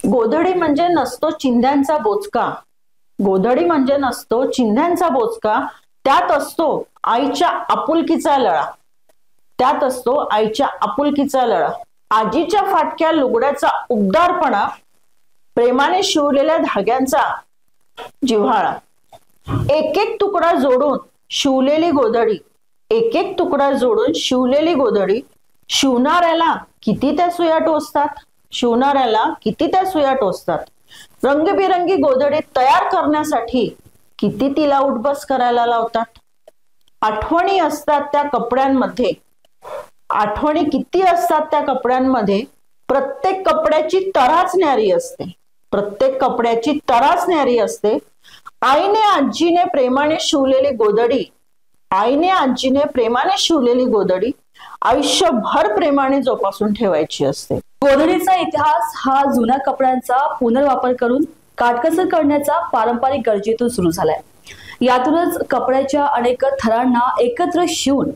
गोधडी म्हणजे नसतो चिंध्यांचा बोचका. गोधडी म्हणजे नसतो चिंध्यांचा बोचका. त्यात असतो आईच्या आपुलकीचा लळा. त्यात असतो आईच्या आपुलकीचा लळा. आजीच्या फाटक्या लुगड्याचा उबदारपणा. प्रेमाने शिवलेल्या धाग्यांचा जिव्हाळा. एक एक तुकडा जोडून शिवलेली गोधडी. एक एक तुकडा जोडून शिवलेली गोधडी. शिवणाऱ्याला किती त्या सुया टोचतात. शिवणाऱ्याला किती त्या सुया टोचतात. रंगबिरंगी गोधडी तयार करण्यासाठी किती तिला उठबस करायला लावतात. आठवणी असतात त्या कपड्यांमध्ये. आठवणी किती असतात त्या कपड्यांमध्ये. प्रत्येक कपड्याची तराच न्यारी असते. प्रत्येक कपड्याची तराच न्यारी असते. आईने आजीने प्रेमाने शिवलेली गोधडी. आईने आजीने प्रेमाने शिवलेली गोधडी आयुष्यभर प्रेमाने जोपासून ठेवायची असते. गोधडीचा इतिहास हा जुन्या कपड्यांचा पुनर्वापर करून काटकसर करण्याचा पारंपरिक गरजेतून सुरू झालाय. यातूनच कपड्याच्या अनेक थरांना एकत्र शिवून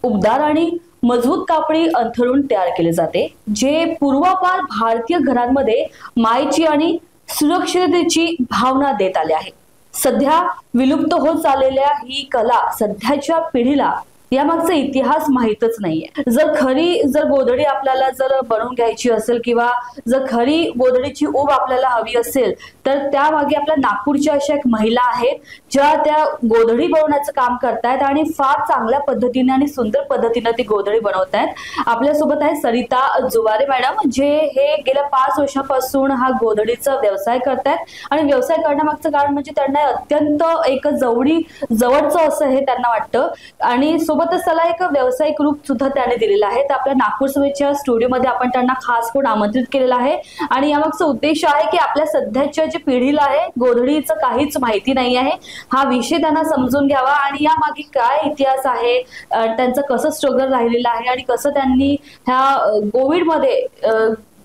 उबदार आणि मजबूत कापडी अंथरून तयार केले जाते, जे पूर्वापार भारतीय घरांमध्ये मायेची आणि सुरक्षिततेची भावना देत आले आहे. सध्या विलुप्त होत चाललेल्या ही कला सध्याच्या पिढीला यामागचा इतिहास माहीतच नाहीये. जर गोधडी आपल्याला जर बनवून घ्यायची असेल किंवा जर खरी गोधडीची ऊब आपल्याला हवी असेल तर त्यामागे आपल्या नागपूरच्या अशा एक महिला आहेत ज्या त्या गोधडी बनवण्याचं काम करतायत आणि फार चांगल्या पद्धतीने आणि सुंदर पद्धतीने ती गोधडी बनवतायत. आपल्यासोबत आहे सरिता जुवारे मॅडम, जे हे गेल्या 5 वर्षापासून हा गोधडीचा व्यवसाय करतायत आणि व्यवसाय करण्यामागचं कारण म्हणजे त्यांना अत्यंत एक जवळचं असं हे त्यांना वाटतं आणि सोबतच त्याला एक व्यावसायिक रूप सुद्धा त्याने दिलेलं आहे. तर आपल्या नागपूर सभेच्या स्टुडिओमध्ये आपण त्यांना खास करून आमंत्रित केलेलं आहे आणि यामागचा उद्देश आहे की आपल्या सध्याच्या जे पिढीला आहे गोधडीचं काहीच माहिती नाही आहे, हा विषय त्यांना समजून घ्यावा आणि यामागे काय इतिहास आहे, त्यांचं कसं स्ट्रगल राहिलेलं आहे आणि कसं त्यांनी ह्या कोविडमध्ये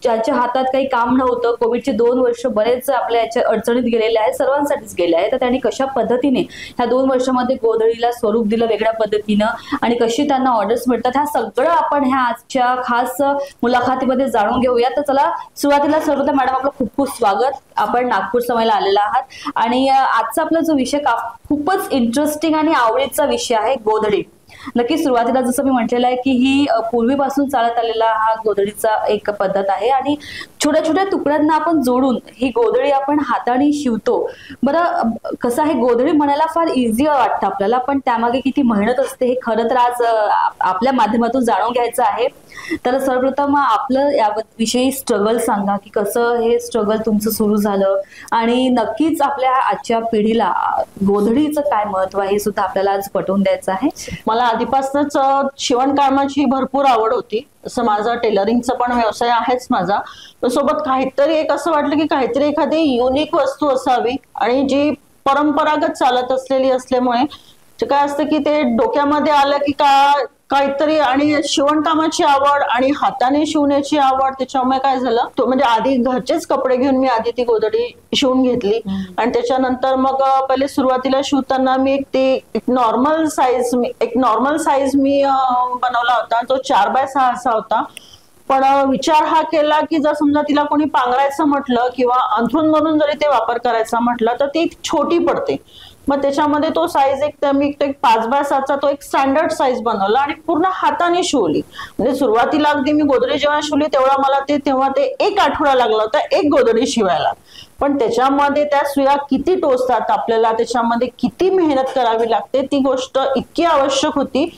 ज्यांच्या हातात काही काम नव्हतं, कोविडचे 2 वर्ष बरेच आपल्या याच्या अडचणीत गेलेले आहेत, सर्वांसाठीच गेले आहेत, तर त्यांनी कशा पद्धतीने ह्या 2 वर्षामध्ये गोधडीला स्वरूप दिलं वेगळ्या पद्धतीनं आणि कशी त्यांना ऑर्डर्स मिळतात, ह्या सगळं आपण ह्या आजच्या खास मुलाखतीमध्ये जाणून घेऊया. तर चला सुरुवातीला सर्वप्रथम मॅडम आपलं खूप खूप स्वागत. आपण नागपूर सभेला आलेला आहात आणि आजचा आपला जो विषय खूपच इंटरेस्टिंग आणि आवडीचा विषय आहे गोधडी. नक्की सुरुवातीला जसं मी म्हटलेलं आहे की ही पूर्वीपासून चालत आलेला हा गोधडीचा एक पद्धत आहे आणि छोट्या छोट्या तुकड्यांना आपण जोडून ही गोधडी आपण हाताने शिवतो. बरं, कसं आहे, गोधडी म्हणायला फार इझी वाटतं आपल्याला, पण त्यामागे किती मेहनत असते हे खरं तर आज आपल्या माध्यमातून जाणून घ्यायचं आहे. तर सर्वप्रथम आपलं याविषयी स्ट्रगल सांगा की कसं हे स्ट्रगल तुमचं सुरू झालं आणि नक्कीच आपल्या आजच्या पिढीला गोधडीचं काय महत्व आहे हे सुद्धा आपल्याला आज पटवून द्यायचं आहे. मला आधीपासूनच शिवणकामाची भरपूर आवड होती. असं माझा टेलरिंगचा पण व्यवसाय आहेच माझा. सोबत काहीतरी एक असं वाटलं की काहीतरी एखादी युनिक वस्तू असावी आणि जी परंपरागत चालत असलेली असल्यामुळे काय असतं की ते डोक्यामध्ये आलं की काहीतरी आणि शिवणकामाची आवड आणि हाताने शिवण्याची आवड, त्याच्यामुळे काय झालं तो म्हणजे आधी घरचेच कपडे घेऊन मी आधी ती गोधडी शिवून घेतली आणि त्याच्यानंतर मग पहिले सुरुवातीला शिवताना मी एक नॉर्मल साईज मी बनवला होता. तो 4x6 असा होता. पण विचार हा केला की जर समजा तिला कोणी पांघरायचं म्हटलं किंवा अंथरूण म्हणून जरी ते वापर करायचा म्हटलं तर ती छोटी पडते. मग त्याच्यामध्ये तो साईज मी 5x7चा तो एक स्टँडर्ड साईज बनवला आणि पूर्ण हाताने शिवली. म्हणजे सुरुवातीला अगदी मी गोधडी जेव्हा शिवली तेव्हा ते 1 आठवडा लागला होता एक गोधडी शिवायला. पण त्याच्यामध्ये त्या सुया किती टोचतात आपल्याला, त्याच्यामध्ये किती मेहनत करावी लागते, ती गोष्ट इतकी आवश्यक होती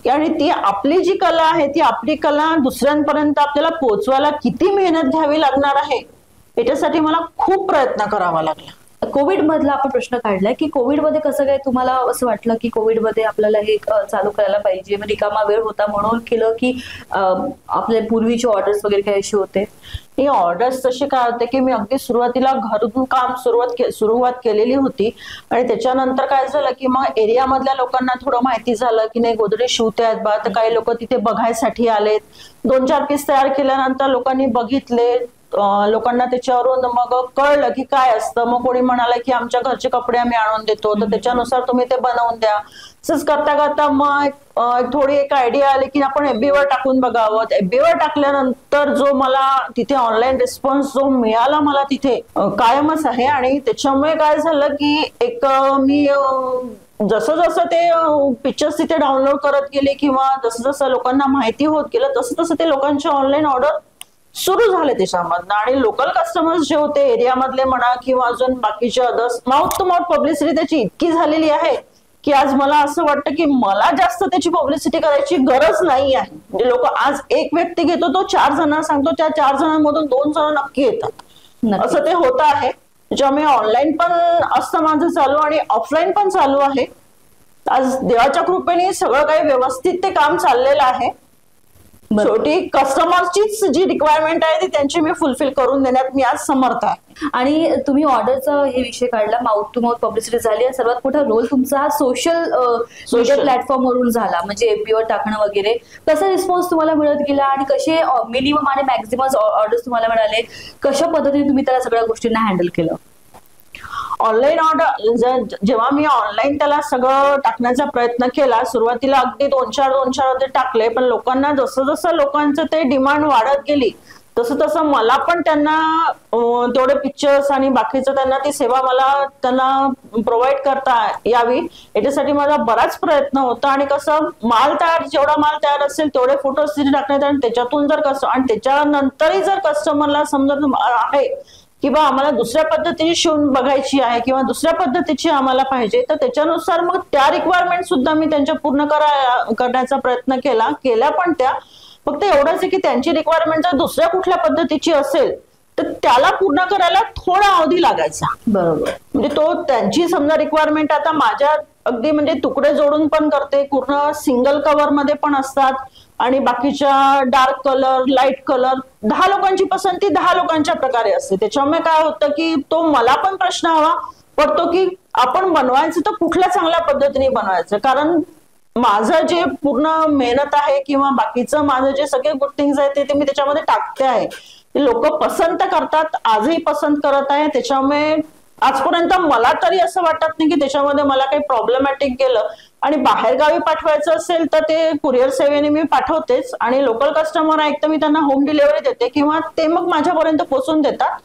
आणि ती आपली जी कला आहे ती आपली कला दुसऱ्यांपर्यंत आपल्याला पोहोचवायला किती मेहनत घ्यावी लागणार आहे याच्यासाठी मला खूप प्रयत्न करावा लागला. कोविड मधला आपण प्रश्न काढलाय की कोविडमध्ये कसं काय तुम्हाला असं वाटलं की कोविडमध्ये आपल्याला हे चालू करायला पाहिजे, रिकामा वेळ होता म्हणून केलं की आपल्या पूर्वीचे ऑर्डर्स वगैरे काही असे होते? हे ऑर्डर्स तसे काय होते की मी अगदी सुरुवातीला घरून काम सुरुवात केलेली होती आणि त्याच्यानंतर काय झालं की मग एरियामधल्या लोकांना थोडं माहिती झालं की नाही गोधडी शिवते आहेत बा, तर काही लोक तिथे बघायसाठी आलेत. 2-4 पीस तयार केल्यानंतर लोकांनी बघितले, लोकांना त्याच्यावरून मग कळलं की काय असतं. मग कोणी म्हणालं की आमच्या घरचे कपडे आम्ही आणून देतो, तर त्याच्यानुसार तुम्ही ते बनवून द्या. तसंच करता करता मग थोडी एक आयडिया आली की आपण FB वर टाकून बघावं. FB वर टाकल्यानंतर जो मला तिथे ऑनलाईन रिस्पॉन्स जो मिळाला मला तिथे कायमच आहे. आणि त्याच्यामुळे काय झालं की एक मी जसं जसं ते पिक्चर्स तिथे डाउनलोड करत गेले किंवा जसं जसं लोकांना माहिती होत गेलं तसं तसं ते लोकांचे ऑनलाईन ऑर्डर सुरू झाले त्याच्यामधनं. आणि लोकल कस्टमर्स जे होते एरियामधले म्हणा किंवा अजून बाकीचे others, mouth to mouth publicity त्याची इतकी झालेली आहे की आज मला असं वाटतं की मला जास्त त्याची पब्लिसिटी करायची गरज नाही आहे. म्हणजे लोक आज एक व्यक्ती घेतो तो 4 जणांना सांगतो, त्या 4 जणांमधून 2 जण नक्की येतात, असं ते होत आहे. त्याच्यामुळे ऑनलाईन पण असतं माझं चालू आणि ऑफलाईन पण चालू आहे. आज देवाच्या कृपेने सगळं काही व्यवस्थित ते काम चाललेलं आहे. शेवटी कस्टमरचीच जी रिक्वायरमेंट आहे ती त्यांची मी फुलफिल करून देण्यात मी आज समर्थ आहे. आणि तुम्ही ऑर्डरचा हे विषय काढला, माउथ टू माउथ पब्लिसिटी झाली आणि सर्वात मोठा रोल तुमचा हा सोशल मीडिया प्लॅटफॉर्म वरून झाला, म्हणजे FB वर टाकणं वगैरे. कसा रिस्पॉन्स तुम्हाला मिळत गेला आणि कसे मिनिमम आणि मॅक्झिमम ऑर्डर्स तुम्हाला मिळाले, कशा पद्धतीने तुम्ही त्या सगळ्या गोष्टींना हँडल केलं? ऑनलाईन ऑर्डर जेव्हा मी ऑनलाईन त्याला सगळं टाकण्याचा प्रयत्न केला, सुरुवातीला अगदी 2-4 टाकले, पण लोकांना जसं जसं लोकांचं ते डिमांड वाढत गेली तसं तसं मला पण त्यांना तेवढे पिक्चर्स आणि बाकीचं त्यांना ती सेवा मला त्यांना प्रोव्हाइड करता यावी याच्यासाठी माझा बराच प्रयत्न होता. आणि कसं जेवढा माल तयार असेल तेवढे फोटोज तिथे टाकण्यात आणि त्याच्यातून जर आणि त्याच्यानंतरही जर कस्टमरला समजत आहे की बा आम्हाला दुसऱ्या पद्धतीची शिवून बघायची आहे किंवा दुसऱ्या पद्धतीची आम्हाला पाहिजे, तर त्याच्यानुसार मग त्या रिक्वायरमेंट सुद्धा मी त्यांच्या पूर्ण करण्याचा प्रयत्न केल्या पण त्या फक्त एवढंच आहे की त्यांची रिक्वायरमेंट जर दुसऱ्या कुठल्या पद्धतीची असेल तर त्याला पूर्ण करायला थोडा अवधी लागायचा. बरोबर. म्हणजे तो त्यांची समजा रिक्वायरमेंट आता माझ्या अगदी म्हणजे तुकडे जोडून पण करते, पूर्ण सिंगल कव्हर मध्ये पण असतात आणि बाकीच्या डार्क कलर, लाईट कलर, 10 लोकांची पसंती 10 लोकांच्या प्रकारे असते. त्याच्यामुळे काय होतं की तो मला पण प्रश्न हवा पडतो की आपण बनवायचं तर कुठल्या चांगल्या पद्धतीने बनवायचं. कारण माझं जे पूर्ण मेहनत आहे किंवा बाकीचं माझं जे सगळे गुड थिंग्स आहेत ते मी त्याच्यामध्ये टाकते आहे. लोक पसंत करतात, आजही पसंत करत आहे. त्याच्यामुळे आजपर्यंत मला तरी असं वाटत नाही की त्याच्यामध्ये मला काही प्रॉब्लेमॅटिक गेलं. आणि बाहेरगावी पाठवायचं असेल तर ते कुरिअर सेवेने मी पाठवतेच आणि लोकल कस्टमर आहे तर मी त्यांना होम डिलिव्हरी देते किंवा ते मग माझ्यापर्यंत पोहोचून देतात.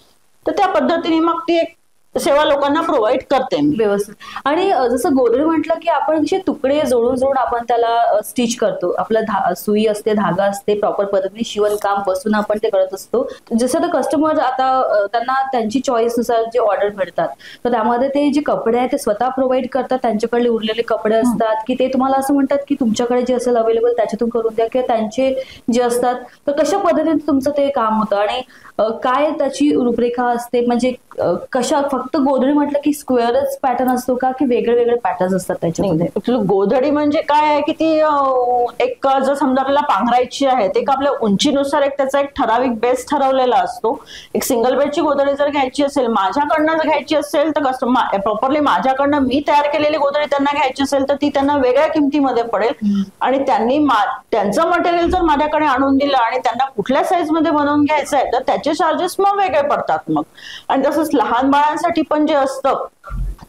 तर त्या पद्धतीने मग ती एक सेवा लोकांना प्रोव्हाइड करते व्यवस्थित. आणि जसं गोदडी म्हटलं की आपण जे तुकडे जोडून आपण त्याला स्टिच करतो, आपलं सुई असते, धागा असते, प्रॉपर पद्धतीने शिवणकाम बसून आपण ते करत असतो. जसं तर कस्टमर आता त्यांना त्यांची चॉईसनुसार जे ऑर्डर मिळतात तर त्यामध्ये ते जे कपडे आहेत ते स्वतः प्रोव्हाइड करतात, त्यांच्याकडे उरलेले कपडे असतात की ते तुम्हाला असं म्हणतात की तुमच्याकडे जे असेल अवेलेबल त्याच्यातून करून द्या किंवा त्यांचे जे असतात तर कशा पद्धतीने तुमचं ते काम होतं आणि काय त्याची रूपरेखा असते? म्हणजे कशा फक्त गोधडी म्हटलं की स्क्वेअरच पॅटर्न असतो का की वेगळे वेगळे पॅटर्न्स असतात त्याच्यामध्ये? गोधडी म्हणजे काय आहे की ती एक जर समजा आपल्याला पांघरायची आहे ते आपल्या उंचीनुसार एक त्याचा एक ठराविक बेस ठरवलेला असतो. एक सिंगल बेडची गोधडी जर घ्यायची असेल, माझ्याकडनं जर घ्यायची असेल तर कस्टमर प्रॉपरली माझ्याकडनं मी तयार केलेली गोधडी त्यांना घ्यायची असेल तर ती त्यांना वेगळ्या किमतीमध्ये पडेल. आणि त्यांनी त्यांचं मटेरियल जर माझ्याकडे आणून दिलं आणि त्यांना कुठल्या साईज मध्ये बनवून घ्यायचं आहे तर त्याचे चार्जेस मग वेगळे पडतात मग. आणि तसंच लहान बाळांसाठी पण जे असतं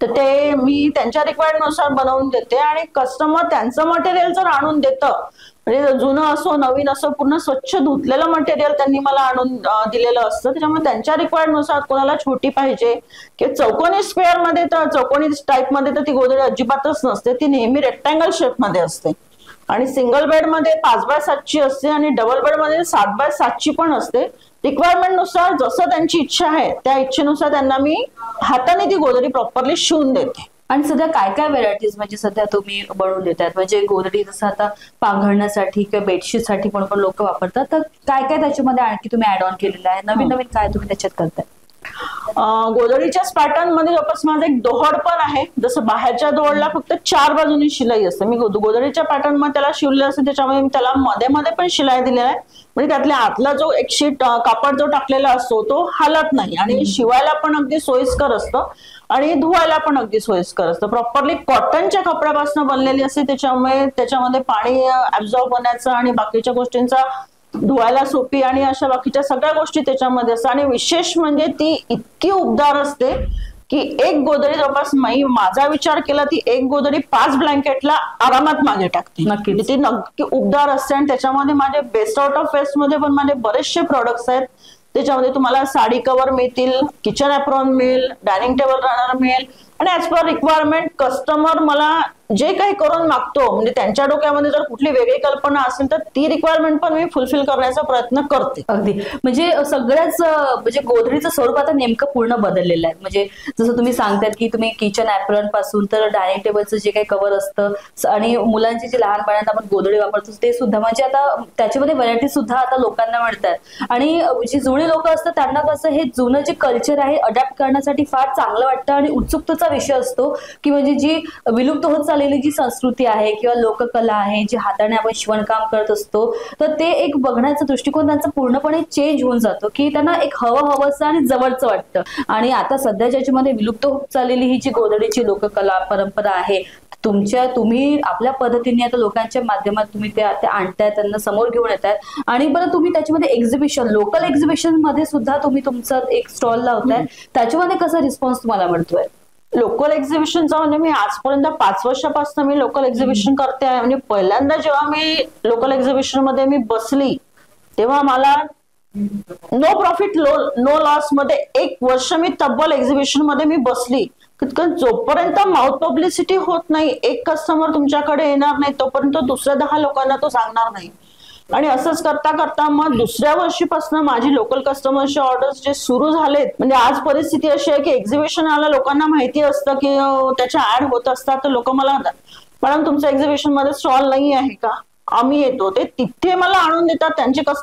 तर ते मी त्यांच्या रिक्वायरमेंटनुसार बनवून देते आणि कस्टमर त्यांचं मटेरियल जर आणून देतं, म्हणजे जुनं असो नवीन असो पूर्ण स्वच्छ धुतलेलं मटेरियल त्यांनी मला आणून दिलेलं असतं. त्याच्यामुळे त्यांच्या रिक्वायरनुसार कोणाला छोटी पाहिजे किंवा चौकोनी स्क्वेअर मध्ये तर चौकोनी टाईप मध्ये तर ती गोधडी अजिबातच नसते, ती नेहमी रेक्टँगल शेप मध्ये असते. आणि सिंगल बेड मध्ये 5x7 असते आणि डबल बेड मध्ये 7x7 पण असते. रिक्वायरमेंट नुसार जसं त्यांची इच्छा आहे त्या इच्छेनुसार त्यांना मी हाताने ती गोधडी प्रॉपरली शिवून देते. आणि सध्या काय काय व्हेरायटीज म्हणजे सध्या तुम्ही बनवून देतात? म्हणजे गोधडी जसं आता पांघरण्यासाठी किंवा बेडशीट साठी पण लोक वापरतात, तर काय काय त्याच्यामध्ये आणखी तुम्ही ऍड ऑन केलेलं आहे? नवीन नवीन काय तुम्ही त्याच्यात करताय? गोधडीच्याच पॅटर्न मध्ये जवळपास माझं एक दोहड पण आहे. जसं बाहेरच्या दोहडला फक्त 4 बाजूनी शिलाई असते, मी गोधडीच्या पॅटर्न मध्ये त्याला शिवलेलं असतं त्याच्यामुळे मी त्याला मध्ये मध्ये पण शिलाई दिलेला आहे. म्हणजे त्यातल्या आतला जो एक शीट कापड जो टाकलेला असतो तो हालत नाही आणि शिवायला पण अगदी सोयीस्कर असतं आणि धुवायला पण अगदी सोयीस्कर असतं. प्रॉपरली कॉटनच्या कपड्यापासून बनलेली असते त्याच्यामुळे त्याच्यामध्ये पाणी ऍब्झॉर्ब होण्याचा आणि बाकीच्या गोष्टींचा धुवायला सोपी आणि अशा बाकीच्या सगळ्या गोष्टी त्याच्यामध्ये असतात. आणि विशेष म्हणजे ती इतकी उबदार असते की एक गोधडी जवळपास माझा विचार केला ती एक गोधडी 5 ब्लँकेटला आरामात मागे टाकते. नक्कीच. ती नक्की उबदार असते. आणि त्याच्यामध्ये माझे बेस्ट आउट ऑफ वेस्ट मध्ये पण माझे बरेचसे प्रोडक्ट्स आहेत. त्याच्यामध्ये तुम्हाला साडी कव्हर मिळतील, किचन ॲप्रॉन मिळेल, डायनिंग टेबल रनर मिळेल. आणि ऍज पर रिक्वायरमेंट कस्टमर मला जे काही करून मागतो म्हणजे त्यांच्या डोक्यामध्ये जर कुठली वेगळी कल्पना असेल तर ती रिक्वायरमेंट पण मी फुलफिल करण्याचा प्रयत्न करते. अगदी म्हणजे सगळ्याच म्हणजे गोधडीचं स्वरूप आता नेमकं पूर्ण बदललेलं आहे. म्हणजे जसं तुम्ही सांगतायत की तुम्ही किचन ॲप्रॉन पासून तर डायनिंग टेबलचं जे काही कव्हर असतं आणि मुलांची जे लहान बाळांना आपण गोधडी वापरतो ते सुद्धा म्हणजे आता त्याच्यामध्ये व्हरायटी सुद्धा आता लोकांना मिळतात. आणि जी जुनी लोक असतात त्यांना कसं हे जुनं जे कल्चर आहे अडॅप्ट करण्यासाठी फार चांगलं वाटतं आणि उत्सुकतेचा विषय असतो की म्हणजे जी विलुप्त होत चाललेली जी संस्कृती आहे किंवा लोककला आहे जी हाताने आपण शिवणकाम करत असतो तर ते एक बघण्याचा दृष्टिकोन त्यांचा पूर्णपणे चेंज होऊन जातो की त्यांना एक हवंसं आणि जवळचं वाटतं. आणि आता सध्या ज्याच्यामध्ये विलुप्त होत चाललेली ही जी गोधडीची लोककला परंपरा आहे तुम्ही आपल्या पद्धतीने आता लोकांच्या माध्यमात तुम्ही ते आणताय त्यांना समोर घेऊन येतात. आणि बरं तुम्ही त्याच्यामध्ये एक्झिबिशन लोकल एक्झिबिशन मध्ये सुद्धा तुम्ही तुमचा एक स्टॉल लावताय त्याच्यामध्ये कसा रिस्पॉन्स तुम्हाला मिळतोय? लोकल एक्झिबिशनचा म्हणजे मी आजपर्यंत 5 वर्षापासून मी लोकल एक्झिबिशन करते आहे. म्हणजे पहिल्यांदा जेव्हा मी लोकल एक्झिबिशन मध्ये मी बसली तेव्हा मला नो प्रॉफिट नो लॉस मध्ये 1 वर्ष मी तब्बल एक्झिबिशन मध्ये मी बसली. जोपर्यंत माउथ पब्लिसिटी होत नाही एक कस्टमर तुमच्याकडे येणार नाही तोपर्यंत दुसऱ्या 10 लोकांना तो सांगणार नाही. आणि असंच करता करता मग दुसऱ्या वर्षीपासून माझी लोकल कस्टमरचे ऑर्डर्स जे सुरू झालेत. म्हणजे आज परिस्थिती अशी आहे की एक्झिबिशन आला लोकांना माहिती असतं की त्याच्या ऍड होत असतात तर लोक मला मॅडम तुमच्या एक्झिबिशन मध्ये स्टॉल नाही आहे का? आम्ही येतो. ते तिथे मला आणून देतात.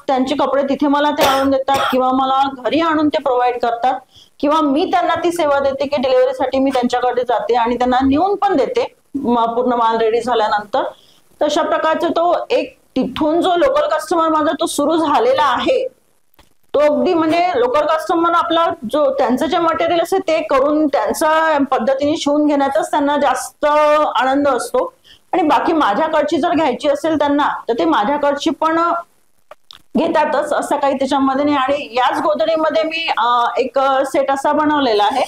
त्यांचे कपडे तिथे मला ते आणून देतात किंवा मला घरी आणून ते प्रोव्हाइड करतात किंवा मी त्यांना ती सेवा देते की डिलिव्हरीसाठी मी त्यांच्याकडे जाते आणि त्यांना नेऊन पण देते पूर्ण माल रेडी झाल्यानंतर. तशा प्रकारचे तो एक तिथून जो लोकल कस्टमर माझा तो सुरू झालेला आहे तो अगदी म्हणजे लोकल कस्टमर आपला जो त्यांचं जे मटेरियल असते ते करून त्यांच्या पद्धतीने शिवून घेण्यातच त्यांना जास्त आनंद असतो. आणि बाकी माझ्याकडची जर घ्यायची असेल त्यांना तर ते माझ्याकडची पण घेतातच असं काही त्याच्यामध्ये नाही. आणि याच गोधडीमध्ये मी एक सेट असा बनवलेला आहे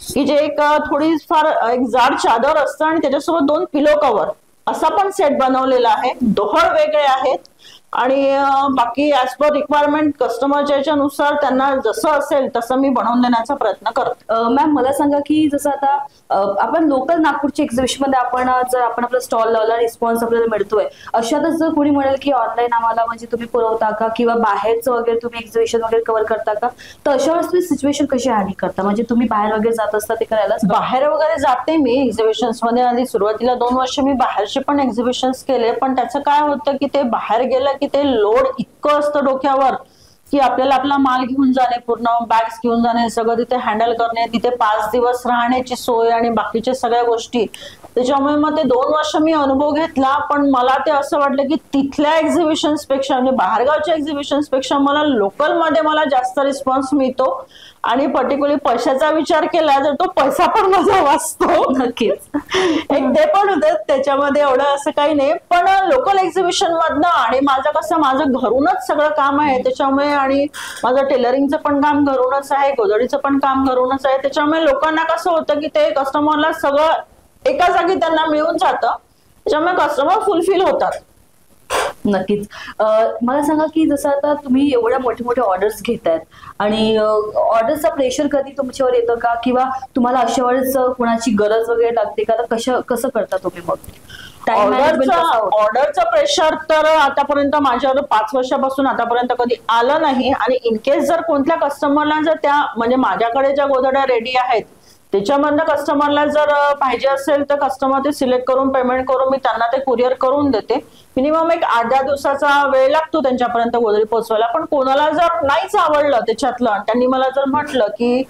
की जे एक थोडी फार एक जाड चादर असतं आणि त्याच्यासोबत 2 पिलो कव्हर असा पण सेट बनवलेला आहे. दोहळ वेगळे आहेत आणि बाकी ऍज पर रिक्वायरमेंट कस्टमरच्या याच्यानुसार त्यांना जसं असेल तसं मी बनवून देण्याचा प्रयत्न करते. मॅम मला सांगा की जसं आता आपण लोकल नागपूरच्या एक्झिबिशन मध्ये आपण आपला स्टॉल लावला रिस्पॉन्स आपल्याला मिळतोय अशातच जर कोणी म्हणेल की ऑनलाईन आम्हाला म्हणजे तुम्ही पुरवता का किंवा बाहेरचं वगैरे तुम्ही एक्झिबिशन वगैरे कव्हर करता का तर अशा वेळेस तुम्ही सिच्युएशन कशी हँडल करता? म्हणजे तुम्ही बाहेर वगैरे जात असता ते करायला? बाहेर वगैरे जाते मी एक्झिबिशन्स मध्ये. आधी सुरुवातीला 2 वर्ष मी बाहेरचे पण एक्झिबिशन्स केले पण त्याचं काय होतं की ते बाहेर गेलं की ते लोड इतकं असतं डोक्यावर की आपल्याला आपला माल घेऊन जाणे पूर्ण बॅग्स घेऊन जाणे सगळं तिथे हँडल करणे तिथे 5 दिवस राहण्याची सोय आणि बाकीच्या सगळ्या गोष्टी. त्याच्यामुळे मग ते 2 वर्ष मी अनुभव घेतला पण मला ते असं वाटलं की तिथल्या एक्झिबिशन्स पेक्षा म्हणजे बाहेरगावच्या एक्झिबिशन्स पेक्षा मला लोकल मध्ये मला जास्त रिस्पॉन्स मिळतो. आणि पर्टिक्युलरली पैशाचा विचार केला तर तो पैसा पण माझा वाचतो. नक्कीच एक ते पण होतं त्याच्यामध्ये एवढं असं काही नाही. पण लोकल एक्झिबिशन मधनं आणि माझं घरूनच सगळं काम आहे त्याच्यामुळे आणि माझं टेलरिंगचं पण काम घरूनच आहे गोधडीचं पण काम घरूनच आहे त्याच्यामुळे लोकांना कसं होतं की ते कस्टमरला सगळं एका जागी त्यांना मिळून जातं त्याच्यामुळे कस्टमर फुलफिल होतात. नक्कीच. मला सांगा की जसं आता तुम्ही एवढ्या मोठे ऑर्डर्स घेतायत आणि ऑर्डरचा प्रेशर कधी तुमच्यावर येतं का किंवा तुम्हाला अशा वेळेस कोणाची गरज वगैरे लागते का? कसं करता तुम्ही मग? ऑर्डरचं प्रेशर तर आतापर्यंत माझ्यावर 5 वर्षापासून आतापर्यंत कधी आलं नाही. आणि इनकेस जर कोणत्या कस्टमरला जर त्या म्हणजे माझ्याकडे ज्या गोधड्या रेडी आहेत त्याच्यामधनं कस्टमरला जर पाहिजे असेल तर कस्टमर ते सिलेक्ट करून पेमेंट करून मी त्यांना ते कुरिअर करून देते. मिनिमम एक 8-10 दिवसाचा वेळ लागतो त्यांच्यापर्यंत गोधडी पोहोचवायला. पण कोणाला जर नाहीच आवडलं त्याच्यातलं त्यांनी मला जर म्हटलं की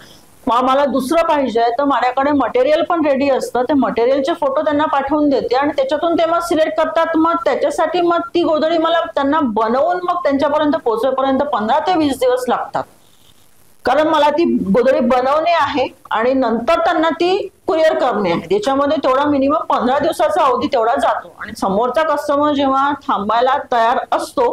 मला दुसरं पाहिजे तर माझ्याकडे मटेरियल पण रेडी असतं ते मटेरियलचे फोटो त्यांना पाठवून देते आणि त्याच्यातून ते मग सिलेक्ट करतात. मग त्याच्यासाठी मग ती गोधडी मला त्यांना बनवून मग त्यांच्यापर्यंत पोहोचेपर्यंत 15 ते 20 दिवस लागतात. कारण मला ती गोधडी बनवणे आहे आणि नंतर त्यांना ती कुरिअर करणे आहे. त्याच्यामध्ये तेवढा मिनिमम 15 दिवसाचा अवधी तेवढा जातो. आणि समोरचा कस्टमर जेव्हा थांबायला तयार असतो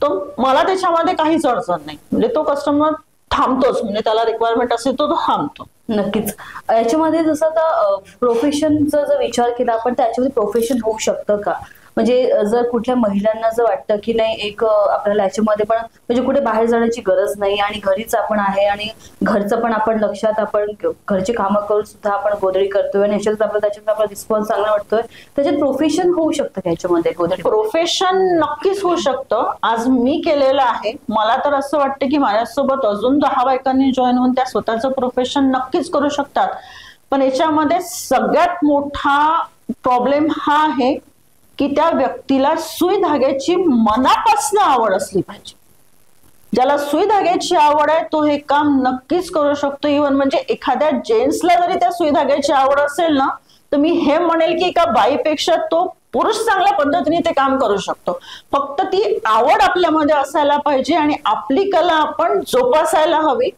तर मला त्याच्यामध्ये काहीच अडचण नाही. म्हणजे तो कस्टमर थांबतोच, म्हणजे त्याला रिक्वायरमेंट असेल तो थांबतो. नक्कीच. याच्यामध्ये जसं आता प्रोफेशनचा जर विचार केला आपण, त्याच्यामध्ये प्रोफेशन होऊ शकतं का? म्हणजे जर कुठल्या महिलांना जर वाटतं की नाही एक आपल्याला याच्यामध्ये पण म्हणजे कुठे बाहेर जाण्याची गरज नाही आणि घरीच आपण आहे आणि घरचं पण आपण लक्षात, आपण घरची कामं करून सुद्धा आपण गोधडी करतोय आणि त्याच्यात आपला रिस्पॉन्स चांगला वाटतोय, त्याच्यात प्रोफेशन होऊ शकतं याच्यामध्ये? गोधडी प्रोफेशन नक्कीच होऊ शकतं. आज मी केलेलं आहे. मला तर असं वाटतं की माझ्यासोबत अजून 10 बायकांनी जॉईन होऊन त्या स्वतःचं प्रोफेशन नक्कीच करू शकतात. पण याच्यामध्ये सगळ्यात मोठा प्रॉब्लेम हा आहे की त्या व्यक्तीला सुई धाग्याची मनापासून आवड असली पाहिजे. ज्याला सुई धाग्याची आवड आहे तो हे काम नक्कीच करू शकतो. इव्हन म्हणजे एखाद्या जेंट्सला जरी त्या सुई धाग्याची आवड असेल ना, तर मी हे म्हणेल की एका बाईपेक्षा तो पुरुष चांगल्या पद्धतीने ते काम करू शकतो. फक्त ती आवड आपल्यामध्ये असायला पाहिजे आणि आपली कला आपण जोपासायला हवी,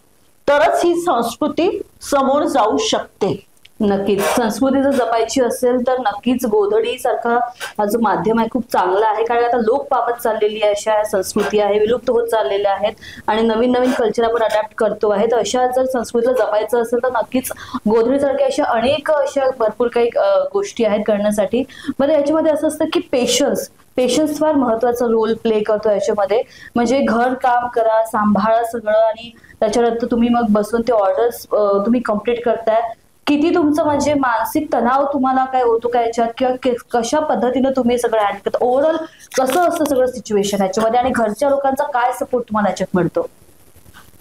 तरच ही संस्कृती समोर जाऊ शकते. नक्कीच. संस्कृती जर जपायची असेल तर नक्कीच गोधडी सारखा हा जो माध्यम आहे खूप चांगला आहे. कारण आता लोक पावत चाललेली आहे, अशा संस्कृती आहे विलुप्त होत चाललेल्या आहेत आणि नवीन नवीन कल्चर आपण अडॅप्ट करतो आहे. तर अशा जर संस्कृतीला जपायचं असेल तर नक्कीच गोधडी सारख्या अशा अनेक अशा भरपूर काही गोष्टी आहेत करण्यासाठी. बरं, याच्यामध्ये असं असतं की पेशन्स फार महत्वाचा रोल प्ले करतो याच्यामध्ये. म्हणजे घर काम करा, सांभाळा सगळं आणि त्याच्यानंतर तुम्ही मग बसून ते ऑर्डर्स तुम्ही कम्प्लीट करताय. किती तुमचं म्हणजे मानसिक तणाव तुम्हाला काय होतो का याच्यात, किंवा कशा पद्धतीने तुम्ही सगळं हँडल करता, ओव्हरऑल कसं असतं सगळं सिच्युएशन याच्यामध्ये, आणि घरच्या लोकांचा काय सपोर्ट तुम्हाला याच्यात मिळतो?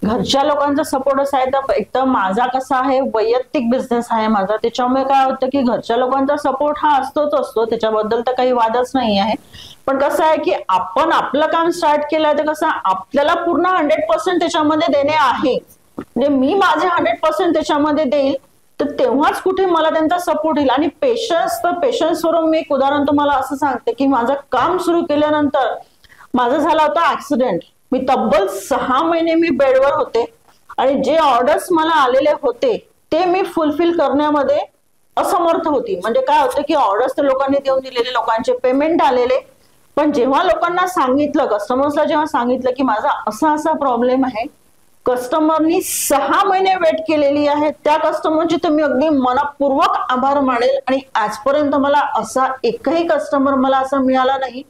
घरच्या लोकांचा सपोर्ट असा आहे तर एक तर माझा कसा आहे, वैयक्तिक बिझनेस आहे माझा, त्याच्यामुळे काय होतं की घरच्या लोकांचा सपोर्ट हा असतो, त्याच्याबद्दल तर काही वादच नाही आहे. पण कसं आहे की आपण आपलं काम स्टार्ट केलंय तर कसं आपल्याला पूर्ण 100% त्याच्यामध्ये देणे आहे. म्हणजे मी माझे 100% त्याच्यामध्ये देईल, तर तेव्हाच कुठे मला त्यांचा सपोर्ट येईल. आणि पेशन्स वरून मी एक उदाहरण तुम्हाला असं सांगते की माझं काम सुरू केल्यानंतर माझं झाला होता ऍक्सिडेंट. मी तब्बल 6 महिने मी बेडवर होते आणि जे ऑर्डर्स मला आलेले होते ते मी फुलफिल करण्यामध्ये असमर्थ होती. म्हणजे काय होतं की ऑर्डर्स तर लोकांनी देऊन दिलेले, लोकांचे पेमेंट आलेले, पण जेव्हा लोकांना सांगितलं, कस्टमर्सला जेव्हा सांगितलं की माझा असा प्रॉब्लेम आहे, कस्टमरनी 6 महिने वेट केलेली आहे, त्या कस्टमरची तर मी अगदी मनपूर्वक आभार मानेल. आणि आजपर्यंत मला असा एकही कस्टमर मला असा मिळाला नाही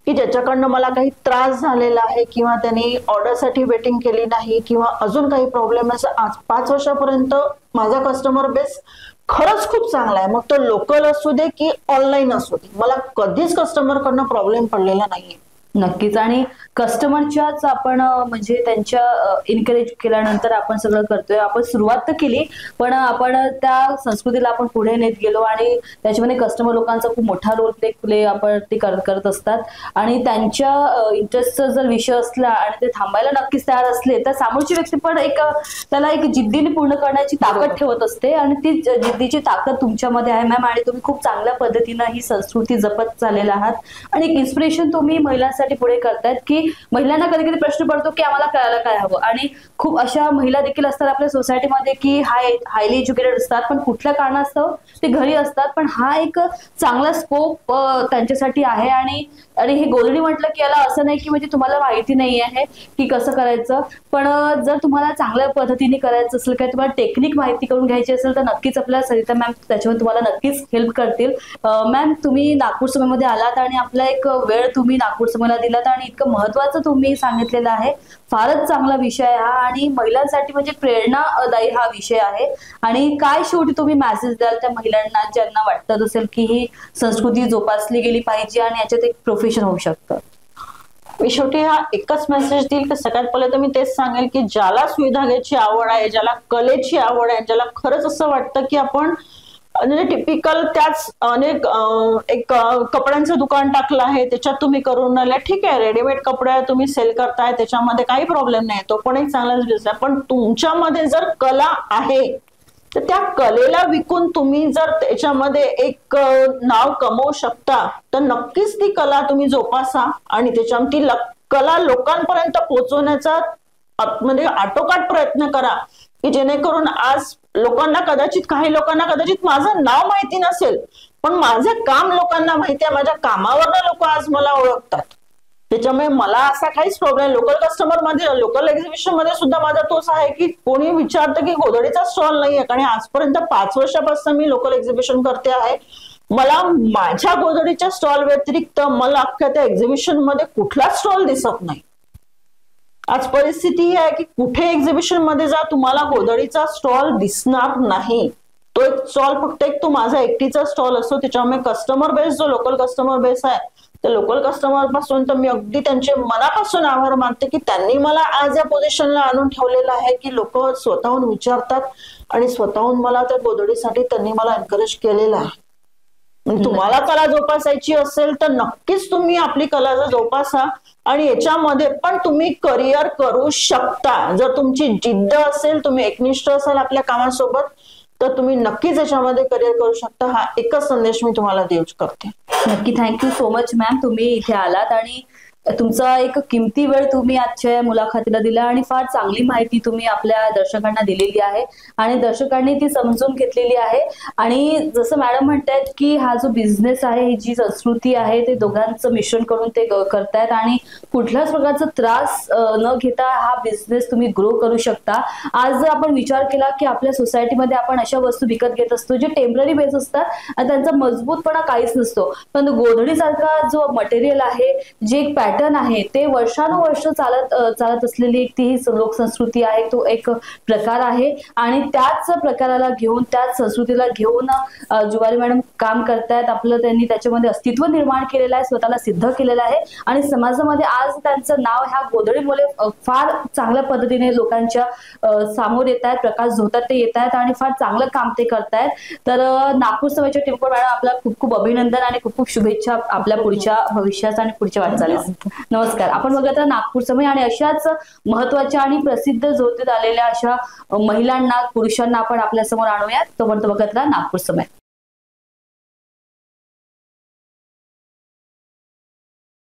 की ज्याच्याकडनं मला काही त्रास झालेला आहे किंवा त्यांनी ऑर्डरसाठी वेटिंग केली नाही किंवा अजून काही प्रॉब्लेम. असं आज 5 वर्षापर्यंत माझा कस्टमर बेस खरंच खूप चांगला आहे. मग तो लोकल असू दे की ऑनलाईन असू दे, मला कधीच कस्टमरकडनं प्रॉब्लेम पडलेला नाहीये. नक्कीच. आणि कस्टमरच्याच आपण म्हणजे त्यांच्या एनकरेज केल्यानंतर आपण सगळं करतोय. आपण सुरुवात तर केली, पण आपण त्या संस्कृतीला आपण पुढे नेत गेलो आणि त्याच्यामध्ये कस्टमर लोकांचा खूप मोठा रोल प्ले आपण ते करत असतात. आणि त्यांच्या इंटरेस्टचा जर विषय असला आणि ते थांबायला नक्कीच तयार असले तर समोरची व्यक्ती पण त्याला एक जिद्दीने पूर्ण करण्याची ताकद ठेवत असते आणि ती जिद्दीची ताकद तुमच्यामध्ये आहे मॅम. आणि तुम्ही खूप चांगल्या पद्धतीनं ही संस्कृती जपत चाललेला आहात आणि एक इन्स्पिरेशन तुम्ही महिलांसाठी पुढे करतायत की महिलांना कधी कधी प्रश्न पडतो की आम्हाला करायला काय हवं. आणि खूप अशा महिला देखील असतात आपल्या सोसायटीमध्ये की हायली एज्युकेटेड असतात, पण कुठल्या कारणास्तव ते घरी असतात, पण हा एक चांगला स्कोप त्यांच्यासाठी आहे. आणि हे गोधडी म्हटलं की याला असं नाही की म्हणजे तुम्हाला माहिती नाही आहे की कसं करायचं, पण जर तुम्हाला चांगल्या पद्धतीने करायचं असेल, काय तुम्हाला टेक्निक माहिती करून घ्यायची असेल तर नक्कीच आपल्या सरिता मॅम त्याच्यामध्ये तुम्हाला नक्कीच हेल्प करतील. मॅम, तुम्ही नागपूर समयमध्ये आलात आणि आपला एक वेळ तुम्ही नागपूर समयला दिलात आणि इतकं महत्वाचं तुम्ही सांगितलेलं आहे. फारच चांगला विषय आहे हा आणि महिलांसाठी म्हणजे प्रेरणादायी हा विषय आहे. आणि काय शेवटी तुम्ही मेसेज द्याल त्या महिलांना ज्यांना वाटत असेल की ही संस्कृती जोपासली गेली पाहिजे आणि याच्यात एक प्रोफेशन होऊ शकतं? मी शेवटी हा एकच मेसेज देईल की सगळ्यात पहिले तर मी तेच सांगेल की ज्याला सुई धाग्याची आवड आहे, ज्याला कलेची आवड आहे, ज्याला खरंच असं वाटतं की आपण म्हणजे टिपिकल त्याच अनेक एक कपड्यांचं दुकान टाकलं आहे त्याच्यात तुम्ही करून राहिले, ठीक आहे, रेडीमेड कपडे तुम्ही सेल करताय त्याच्यामध्ये काही प्रॉब्लेम नाही, तो पण एक चांगलाच बिझनेस आहे. पण तुमच्यामध्ये जर कला आहे तर त्या कलेला विकून तुम्ही जर त्याच्यामध्ये एक नाव कमवू शकता तर नक्कीच ती कला तुम्ही जोपासा आणि त्याच्यामध्ये ती कला लोकांपर्यंत पोहोचवण्याचा म्हणजे आटोकाट प्रयत्न करा की जेणेकरून आज काही लोकांना कदाचित माझं नाव माहिती नसेल, पण माझं काम लोकांना माहिती आहे, माझ्या कामावरनं लोक आज मला ओळखतात. त्याच्यामुळे मला असा काहीच प्रॉब्लेम, लोकल कस्टमर मध्ये, लोकल एक्झिबिशन मध्ये सुद्धा माझा तोच आहे की कोणी विचारतं की गोधडीचा स्टॉल नाहीये, कारण आजपर्यंत 5 वर्षापासून मी लोकल एक्झिबिशन करते आहे. मला माझ्या गोधडीच्या स्टॉल व्यतिरिक्त मला अख्ख्या त्या एक्झिबिशन मध्ये कुठलाच स्टॉल दिसत नाही. आज परिस्थिती ही आहे की कुठे एक्झिबिशन मध्ये जा, तुम्हाला गोधडीचा स्टॉल दिसणार नाही. तो एक स्टॉल फक्त एक तो माझा एकटीचा स्टॉल असतो. त्याच्यामुळे कस्टमर बेस, जो लोकल कस्टमर बेस आहे, त्या लोकल कस्टमर पासून तर मी अगदी त्यांचे मनापासून आभार मानते की त्यांनी मला आज या पोझिशनला आणून ठेवलेलं आहे की लोक स्वतःहून विचारतात आणि स्वतःहून मला त्या गोधडीसाठी त्यांनी मला एनकरेज केलेलं आहे. तुम्हाला कला जोपासायची असेल तर नक्कीच तुम्ही आपली कला जोपासा आणि याच्यामध्ये पण तुम्ही करिअर करू शकता. जर तुमची जिद्द असेल, तुम्ही एकनिष्ठ असाल आपल्या कामासोबत, तर तुम्ही नक्कीच याच्यामध्ये करिअर करू शकता. हा एकच संदेश मी तुम्हाला देऊ करते. नक्की. थँक्यू सो मच मॅम, तुम्ही इथे आलात आणि तुमचा एक किमती वेळ तुम्ही आजच्या मुलाखतीला दिला आणि फार चांगली माहिती तुम्ही आपल्या दर्शकांना दिलेली आहे आणि दर्शकांनी ती समजून घेतलेली आहे. आणि जसं मॅडम म्हणतायत की हा जो बिझनेस आहे, ही जी संस्कृती आहे, ते दोघांचं मिश्रण करून ते करतायत आणि कुठल्याच प्रकारचा त्रास न घेता हा बिझनेस तुम्ही ग्रो करू शकता. आज जर आपण विचार केला की आपल्या सोसायटीमध्ये आपण अशा वस्तू विकत घेत असतो जे टेम्पररी बेस असतात आणि त्यांचा मजबूतपणा काहीच नसतो, पण गोधडीसारखा जो मटेरियल आहे, जे एक पॅटर्न आहे, ते वर्षानुवर्ष चालत असलेली ती लोकसंस्कृती आहे, तो एक प्रकार आहे आणि त्याच प्रकाराला घेऊन, त्याच संस्कृतीला घेऊन जुवारी मॅडम काम करतायत. आपलं त्यांनी त्याच्यामध्ये अस्तित्व निर्माण केलेलं आहे, स्वतःला सिद्ध केलेलं आहे आणि समाजामध्ये आज त्यांचं नाव ह्या गोधडीमुळे फार चांगल्या पद्धतीने लोकांच्या समोर येत आहेत, प्रकाश झोतात ते येत आहेत आणि फार चांगलं काम ते करतायत. तर नागपूर समयच्या टीमकडून मॅडम आपला खूप खूप अभिनंदन आणि खूप खूप शुभेच्छा आपल्या पुढच्या भविष्यात आणि पुढच्या वाटचालीस. नमस्कार. आपण बघत आहात नागपूर समय आणि अशाच महत्वाच्या आणि प्रसिद्ध झोतीत आलेल्या अशा महिलांना, पुरुषांना आपण आपल्या समोर आणूयात. तोपर्यंत बघत राहा नागपूर समय.